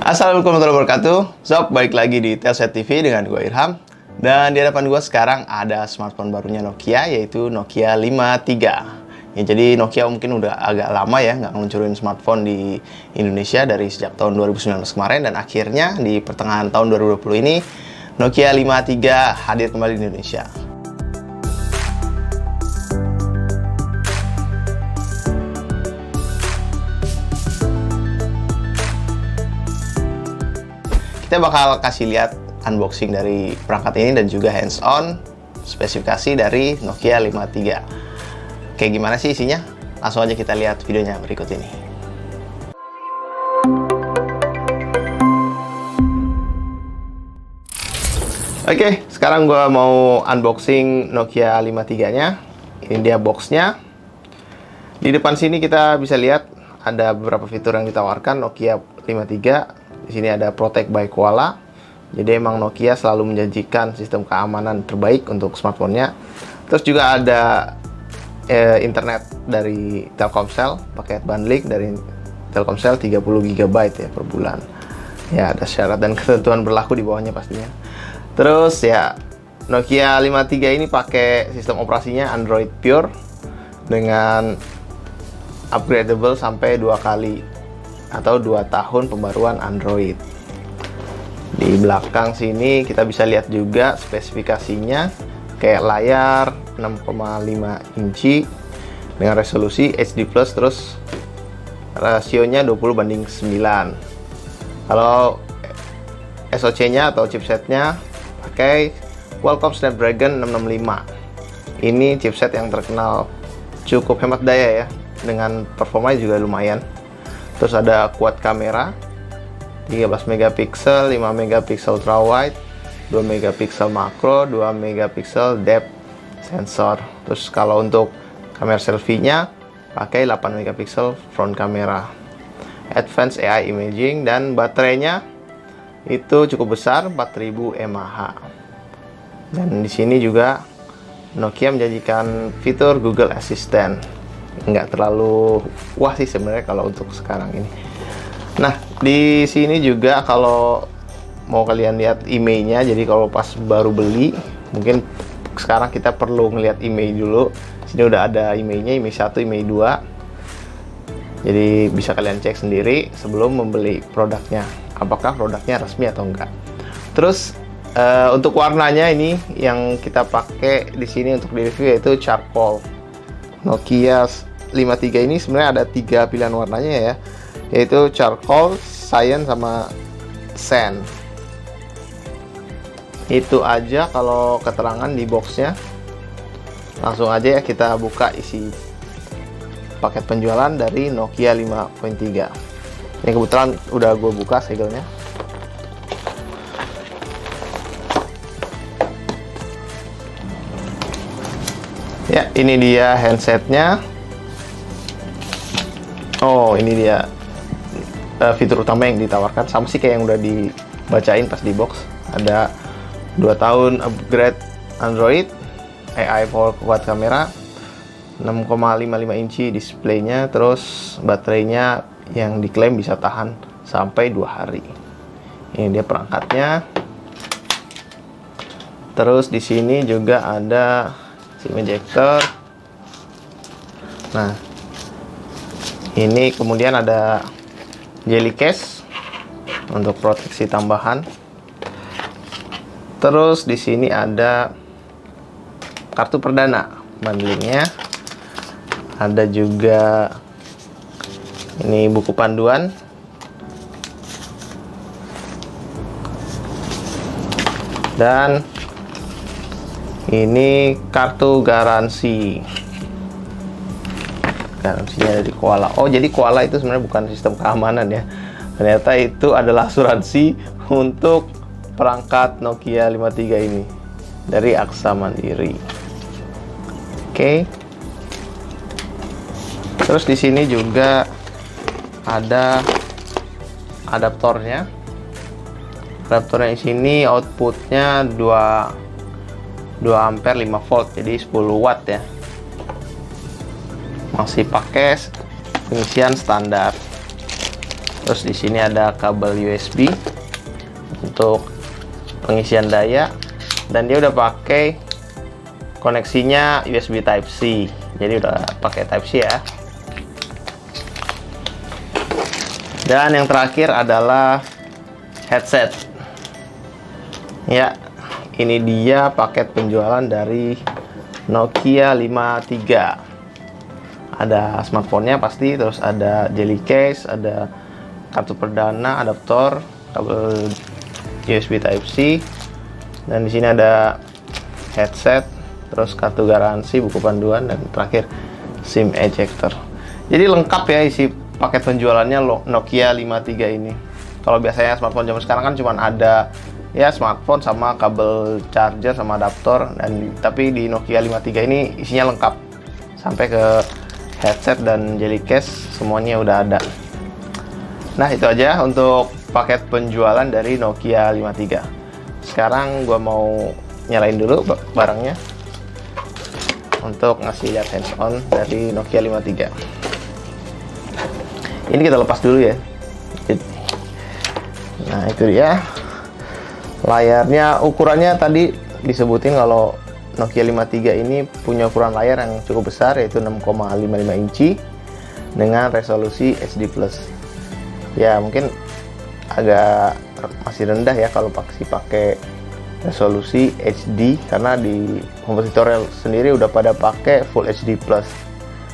Assalamualaikum warahmatullahi wabarakatuh. Sob, balik lagi di Telset TV dengan gue Irham. Dan di hadapan gue sekarang ada smartphone barunya Nokia, yaitu Nokia 53. Ya, jadi Nokia mungkin udah agak lama ya nggak ngeluncurin smartphone di Indonesia dari sejak tahun 2019 kemarin. Dan akhirnya di pertengahan tahun 2020 ini Nokia 53 hadir kembali di Indonesia. Kita bakal kasih lihat unboxing dari perangkat ini dan juga hands-on spesifikasi dari Nokia 53. Kayak gimana sih isinya? Langsung aja kita lihat videonya berikut ini. Oke, sekarang gue mau unboxing Nokia 53-nya. Ini dia boxnya. Di depan sini kita bisa lihat ada beberapa fitur yang ditawarkan Nokia 53. Di sini ada Protect by Koala. Jadi emang Nokia selalu menjanjikan sistem keamanan terbaik untuk smartphone-nya. Terus juga ada internet dari Telkomsel, paket bundling dari Telkomsel 30 GB ya per bulan. Ya, ada syarat dan ketentuan berlaku di bawahnya pastinya. Terus ya, Nokia 53 ini pakai sistem operasinya Android Pure dengan upgradable sampai 2 kali atau 2 tahun pembaruan Android. Di belakang sini kita bisa lihat juga spesifikasinya, kayak layar 6,5 inci dengan resolusi HD+, terus rasionya 20:9. Kalau SoC-nya atau chipsetnya pakai Qualcomm Snapdragon 665. Ini chipset yang terkenal cukup hemat daya ya, dengan performanya juga lumayan. Terus ada quad kamera 13 megapiksel, 5 megapiksel ultra wide, 2 megapiksel makro, 2 megapiksel depth sensor. Terus kalau untuk kamera selfie-nya pakai 8 megapiksel front kamera. Advanced AI imaging, dan baterainya itu cukup besar, 4000 mAh. Dan di sini juga Nokia menjanjikan fitur Google Assistant. Nggak terlalu wah sih sebenarnya kalau untuk sekarang ini. Nah, di sini juga kalau mau kalian lihat IMEI-nya, jadi kalau pas baru beli, mungkin sekarang kita perlu ngelihat IMEI dulu. Sini udah ada IMEI-nya, IMEI 1, IMEI 2. Jadi bisa kalian cek sendiri sebelum membeli produknya, apakah produknya resmi atau enggak. Terus untuk warnanya ini yang kita pakai di sini untuk di review yaitu charcoal. Nokia 53 ini sebenarnya ada 3 pilihan warnanya ya, yaitu charcoal, cyan, sama sand. Itu aja kalau keterangan di boxnya. Langsung aja ya kita buka isi paket penjualan dari Nokia 53. Ini kebetulan udah gue buka segelnya. Ya, ini dia handsetnya. Oh, ini dia fitur utama yang ditawarkan. Sama sih kayak yang udah dibacain pas di box. Ada 2 tahun upgrade Android, AI for quad kamera, 6,55 inci displaynya, terus baterainya yang diklaim bisa tahan sampai 2 hari. Ini dia perangkatnya. Terus di sini juga ada SIM ejector. Nah, ini kemudian ada jelly case untuk proteksi tambahan. Terus di sini ada kartu perdana bundlingnya. Ada juga ini buku panduan. Dan ini kartu garansi. Garansinya dari Koala. Oh, jadi Koala itu sebenarnya bukan sistem keamanan ya. Ternyata itu adalah asuransi untuk perangkat Nokia 53 ini dari Aksa Mandiri. Oke. Terus di sini juga ada adaptornya. Adaptornya di sini outputnya 2 ampere 5 volt, jadi 10 watt ya. Masih pakai pengisian standar. Terus di sini ada kabel USB untuk pengisian daya, dan dia udah pakai koneksinya USB Type C. Jadi udah pakai Type C ya. Dan yang terakhir adalah headset. Ya, ini dia paket penjualan dari Nokia 53. Ada smartphone-nya pasti, terus ada jelly case, ada kartu perdana, adaptor, kabel USB Type C, dan di sini ada headset, terus kartu garansi, buku panduan, dan terakhir SIM ejector. Jadi lengkap ya isi paket penjualannya Nokia 53 ini. Kalau biasanya smartphone zaman sekarang kan cuma ada ya smartphone sama kabel charger sama adaptor, dan tapi di Nokia 53 ini isinya lengkap sampai ke headset dan jelly case, semuanya udah ada. Nah, itu aja untuk paket penjualan dari Nokia 53. Sekarang gua mau nyalain dulu barangnya untuk ngasih lihat hands on dari Nokia 53. Ini kita lepas dulu ya. Nah, itu dia layarnya. Ukurannya tadi disebutin kalau Nokia 53 ini punya ukuran layar yang cukup besar, yaitu 6,55 inci dengan resolusi HD+. Ya, mungkin agak masih rendah ya kalau pakai resolusi HD, karena di kompetitor sendiri udah pada pakai Full HD+.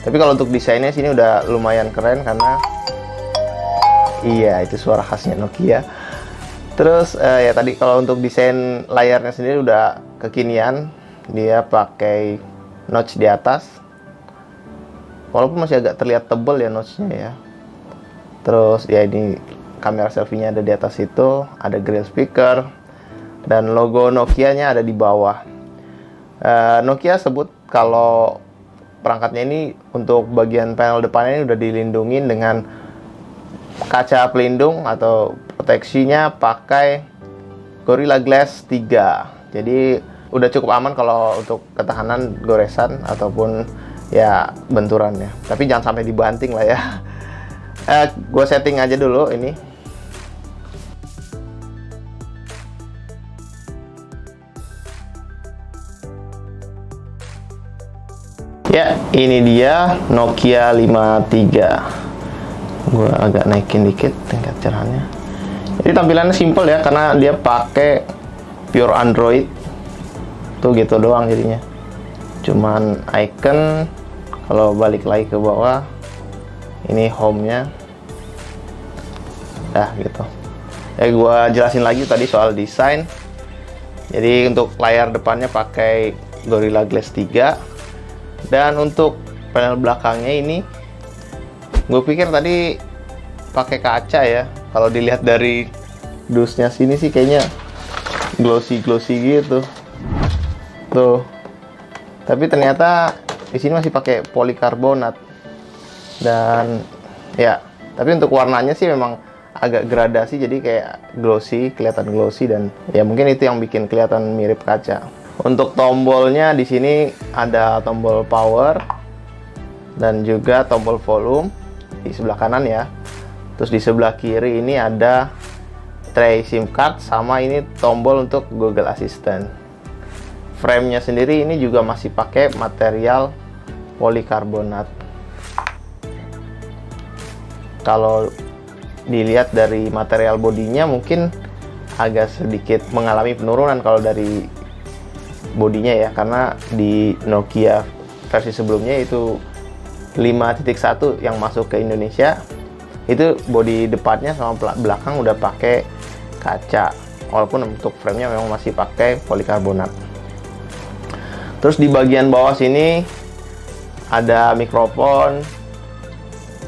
Tapi kalau untuk desainnya sini udah lumayan keren, karena iya, itu suara khasnya Nokia. Terus ya tadi kalau untuk desain layarnya sendiri udah kekinian. Dia pakai notch di atas, walaupun masih agak terlihat tebal ya notchnya ya. Terus ya ini kamera selfie-nya ada di atas itu, ada grill speaker, dan logo Nokia-nya ada di bawah. Nokia sebut kalau perangkatnya ini untuk bagian panel depannya ini udah dilindungin dengan kaca pelindung atau proteksinya pakai Gorilla Glass 3. Jadi udah cukup aman kalau untuk ketahanan goresan ataupun ya benturan ya. Tapi jangan sampai dibanting lah ya. Gue setting aja dulu ini. Ya, ini dia Nokia 53. Gue agak naikin dikit tingkat cerahannya. Jadi tampilannya simple ya, karena dia pakai pure Android. Tuh gitu doang jadinya. Cuman icon. Kalau balik lagi ke bawah, ini home-nya. Gitu. Gue jelasin lagi tadi soal desain. Jadi untuk layar depannya pakai Gorilla Glass 3. Dan untuk panel belakangnya ini, gue pikir tadi pakai kaca ya. Kalau dilihat dari dusnya sini sih kayaknya glossy gitu. Tuh. Tapi ternyata di sini masih pakai polikarbonat. Dan ya, tapi untuk warnanya sih memang agak gradasi, jadi kayak glossy, kelihatan glossy, dan ya mungkin itu yang bikin kelihatan mirip kaca. Untuk tombolnya di sini ada tombol power dan juga tombol volume di sebelah kanan ya. Terus di sebelah kiri ini ada tray SIM card, sama ini tombol untuk Google Assistant. Frame-nya sendiri ini juga masih pakai material polikarbonat. Kalau dilihat dari material bodinya mungkin agak sedikit mengalami penurunan kalau dari bodinya ya, karena di Nokia versi sebelumnya itu 5.1 yang masuk ke Indonesia, itu bodi depannya sama belakang udah pakai kaca, walaupun untuk frame-nya memang masih pakai polikarbonat. Terus di bagian bawah sini ada mikrofon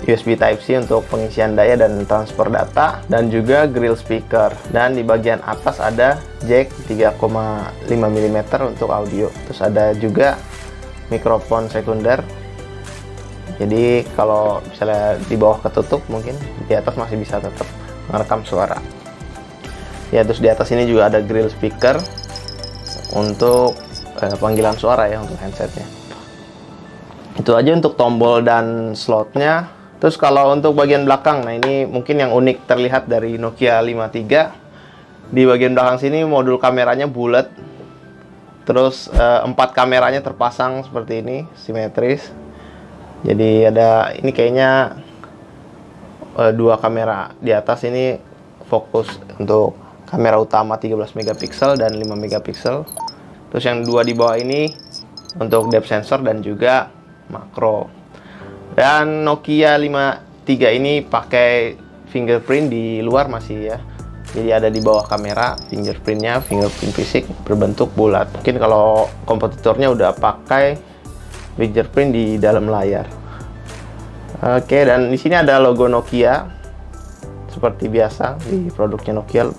USB Type-C untuk pengisian daya dan transfer data, dan juga grill speaker. Dan di bagian atas ada jack 3,5 mm untuk audio. Terus ada juga mikrofon sekunder. Jadi kalau misalnya di bawah ketutup, mungkin di atas masih bisa tetap merekam suara. Ya, terus di atas ini juga ada grill speaker untuk panggilan suara ya, untuk handsetnya. Itu aja untuk tombol dan slotnya. Terus kalau untuk bagian belakang, nah ini mungkin yang unik terlihat dari Nokia 53. Di bagian belakang sini modul kameranya bulat. Terus 4 kameranya terpasang seperti ini, simetris. Jadi ada ini kayaknya 2 kamera di atas ini fokus untuk kamera utama 13 megapiksel dan 5 megapiksel. Terus yang 2 di bawah ini untuk depth sensor dan juga makro. Dan Nokia 53 ini pakai fingerprint di luar masih ya. Jadi ada di bawah kamera fingerprintnya, fingerprint fisik berbentuk bulat. Mungkin kalau kompetitornya udah pakai fingerprint di dalam layar. Oke, dan di sini ada logo Nokia seperti biasa di produknya Nokia.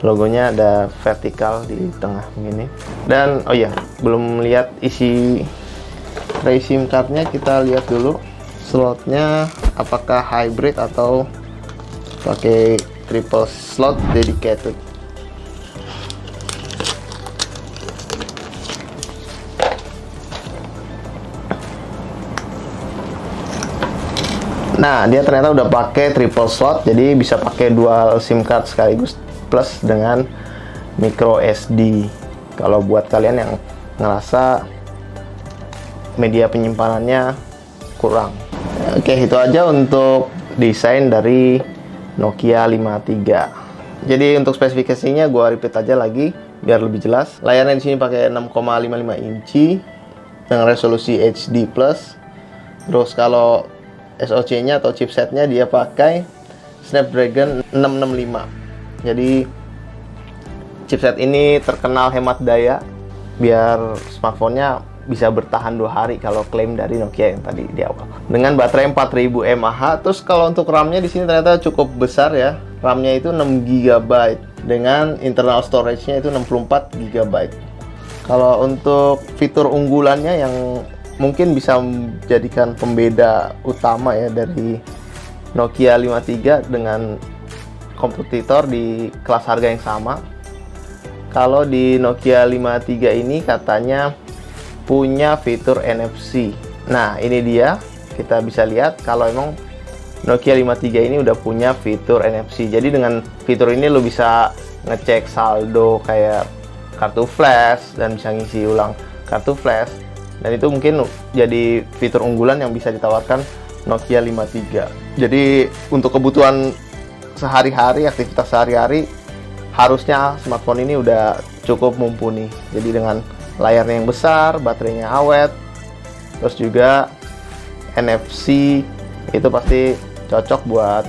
Logonya ada vertikal di tengah begini. Dan oh ya, belum lihat isi tray SIM cardnya, kita lihat dulu slotnya apakah hybrid atau pakai triple slot dedicated. Nah, dia ternyata udah pakai triple slot, jadi bisa pakai dual SIM card sekaligus plus dengan micro SD. Kalau buat kalian yang ngerasa media penyimpanannya kurang. Oke, itu aja untuk desain dari Nokia 53. Jadi untuk spesifikasinya gua repeat aja lagi biar lebih jelas. Layarnya di sini pakai 6,55 inci dengan resolusi HD+. Terus kalau SoC-nya atau chipsetnya dia pakai Snapdragon 665. Jadi chipset ini terkenal hemat daya biar smartphone-nya bisa bertahan 2 hari kalau klaim dari Nokia yang tadi di awal. Dengan baterai 4000 mAh. Terus kalau untuk RAM-nya di sini ternyata cukup besar ya. RAM-nya itu 6 GB dengan internal storage-nya itu 64 GB. Kalau untuk fitur unggulannya yang mungkin bisa menjadikan pembeda utama ya dari Nokia 53 dengan kompetitor di kelas harga yang sama. Kalau di Nokia 53 ini katanya punya fitur NFC. Nah, ini dia. Kita bisa lihat kalau emang Nokia 53 ini udah punya fitur NFC. Jadi dengan fitur ini lo bisa ngecek saldo kayak kartu flash dan bisa ngisi ulang kartu flash. Dan itu mungkin jadi fitur unggulan yang bisa ditawarkan Nokia 53. Jadi untuk kebutuhan sehari-hari, aktivitas sehari-hari, harusnya smartphone ini udah cukup mumpuni. Jadi dengan layarnya yang besar, baterainya awet, terus juga NFC itu pasti cocok buat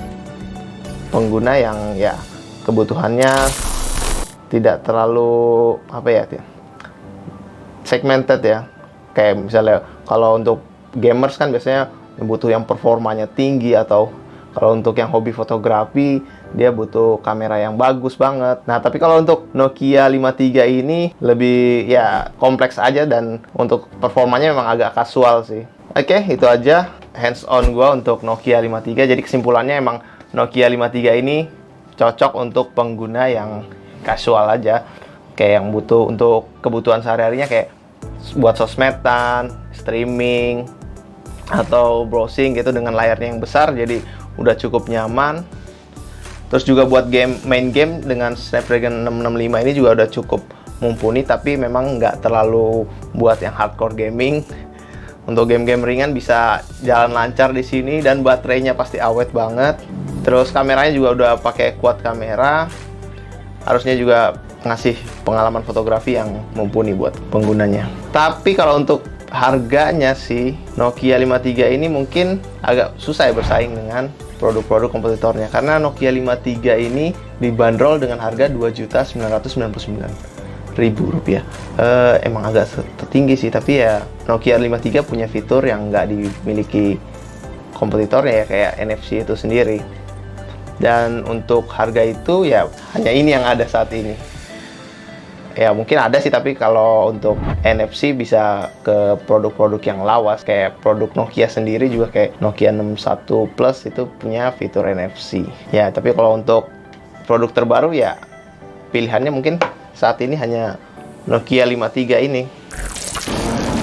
pengguna yang ya kebutuhannya tidak terlalu segmented ya. Kayak misalnya kalau untuk gamers kan biasanya butuh yang performanya tinggi, atau kalau untuk yang hobi fotografi dia butuh kamera yang bagus banget. Nah, tapi kalau untuk Nokia 53 ini lebih ya kompleks aja, dan untuk performanya memang agak kasual sih. Oke, itu aja hands on gua untuk Nokia 53. Jadi kesimpulannya emang Nokia 53 ini cocok untuk pengguna yang kasual aja. Kayak yang butuh untuk kebutuhan sehari-harinya kayak buat sosmedan, streaming, atau browsing gitu dengan layarnya yang besar, jadi udah cukup nyaman. Terus juga buat main game dengan Snapdragon 665 ini juga udah cukup mumpuni, tapi memang nggak terlalu buat yang hardcore gaming. Untuk game-game ringan bisa jalan lancar di sini, dan baterainya pasti awet banget. Terus kameranya juga udah pakai quad kamera, harusnya juga ngasih pengalaman fotografi yang mumpuni buat penggunanya. Tapi kalau untuk harganya sih, Nokia 53 ini mungkin agak susah ya bersaing dengan produk-produk kompetitornya, karena Nokia 53 ini dibanderol dengan harga Rp2.999.000. Emang agak tertinggi sih, tapi ya Nokia 53 punya fitur yang nggak dimiliki kompetitornya ya, kayak NFC itu sendiri. Dan untuk harga itu ya hanya ini yang ada saat ini. Ya mungkin ada sih, tapi kalau untuk NFC bisa ke produk-produk yang lawas, kayak produk Nokia sendiri juga kayak Nokia 61 Plus itu punya fitur NFC. Ya, tapi kalau untuk produk terbaru ya pilihannya mungkin saat ini hanya Nokia 53 ini.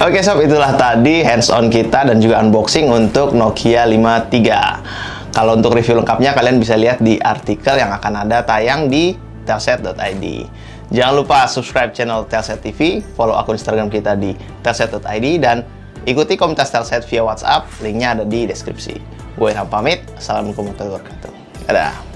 Oke sob, itulah tadi hands-on kita dan juga unboxing untuk Nokia 53. Kalau untuk review lengkapnya kalian bisa lihat di artikel yang akan ada tayang di telset.id. Jangan lupa subscribe channel Telset TV, follow akun Instagram kita di telset.id, dan ikuti komunitas Telset via WhatsApp, linknya ada di deskripsi. Gue Ilham pamit, assalamualaikum warahmatullahi wabarakatuh. Dadah.